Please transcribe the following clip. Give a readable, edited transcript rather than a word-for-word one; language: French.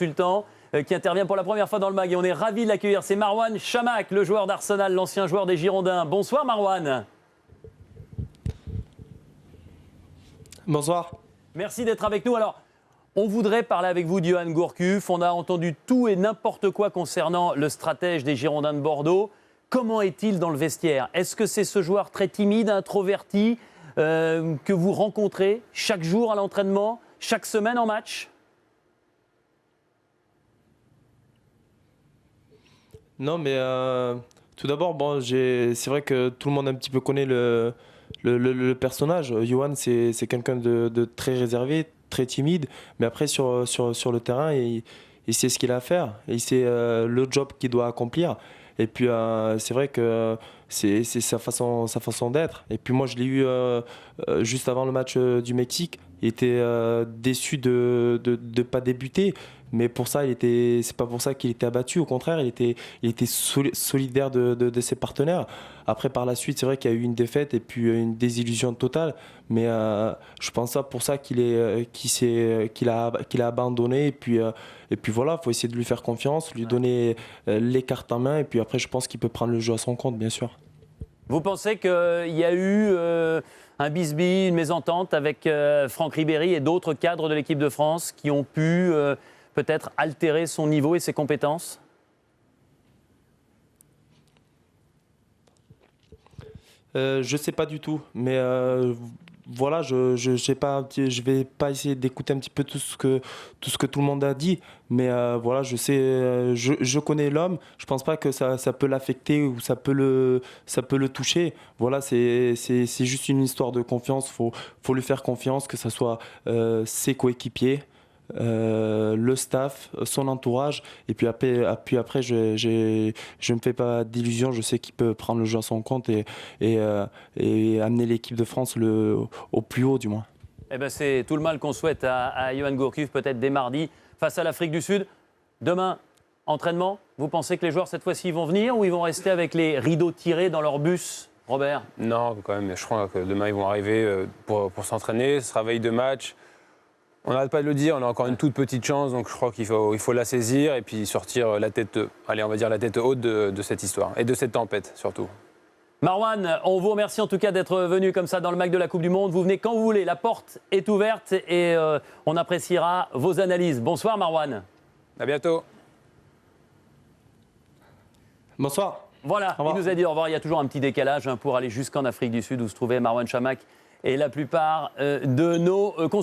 consultant qui intervient pour la première fois dans le MAG et on est ravis de l'accueillir. C'est Marouane Chamakh, le joueur d'Arsenal, l'ancien joueur des Girondins. Bonsoir Marouane. Bonsoir. Merci d'être avec nous. Alors, on voudrait parler avec vous d'Yoann Gourcuff. On a entendu tout et n'importe quoi concernant le stratège des Girondins de Bordeaux. Comment est-il dans le vestiaire? Est-ce que c'est ce joueur très timide, introverti, que vous rencontrez chaque jour à l'entraînement, chaque semaine en match? Non, mais tout d'abord, bon, c'est vrai que tout le monde un petit peu connaît le personnage. Yoann, c'est quelqu'un de très réservé, très timide, mais après sur le terrain, il sait ce qu'il a à faire, il sait le job qu'il doit accomplir. Et puis c'est vrai que c'est sa façon d'être. Et puis moi, je l'ai eu juste avant le match du Mexique. Il était déçu de ne pas débuter. Mais pour ça, c'est pas pour ça qu'il était abattu. Au contraire, il était solidaire de ses partenaires. Après, par la suite, c'est vrai qu'il y a eu une défaite et puis une désillusion totale. Mais je pense ça pour ça qu'il a abandonné. Et puis voilà, il faut essayer de lui faire confiance, lui donner les cartes en main. Et puis après, je pense qu'il peut prendre le jeu à son compte, bien sûr. Vous pensez qu'il y a eu un bisbille, une mésentente avec Franck Ribéry et d'autres cadres de l'équipe de France qui ont pu peut-être altérer son niveau et ses compétences? Je sais pas du tout, mais voilà, je vais pas essayer d'écouter un petit peu tout ce que tout le monde a dit, mais voilà, je sais, je connais l'homme. Je pense pas que ça peut l'affecter ou ça peut le toucher. Voilà, c'est juste une histoire de confiance. Faut lui faire confiance, que ça soit ses coéquipiers, le staff, son entourage, et puis après je me fais pas d'illusions. Je sais qu'il peut prendre le jeu à son compte et amener l'équipe de France au plus haut, du moins. Eh ben, c'est tout le mal qu'on souhaite à Yoann Gourcuff, peut-être dès mardi face à l'Afrique du Sud. Demain, entraînement. Vous pensez que les joueurs cette fois-ci vont venir ou ils vont rester avec les rideaux tirés dans leur bus, Robert? Non, quand même, je crois que demain ils vont arriver pour s'entraîner. Ce sera veille de match. On n'arrête pas de le dire, on a encore une toute petite chance, donc je crois qu'il faut la saisir et puis sortir la tête haute de cette histoire et de cette tempête surtout. Marouane, on vous remercie en tout cas d'être venu comme ça dans le MAG de la Coupe du Monde. Vous venez quand vous voulez, la porte est ouverte et on appréciera vos analyses. Bonsoir Marouane. À bientôt. Bonsoir. Voilà, il nous a dit au revoir. Il y a toujours un petit décalage pour aller jusqu'en Afrique du Sud où se trouvait Marouane Chamakh et la plupart de nos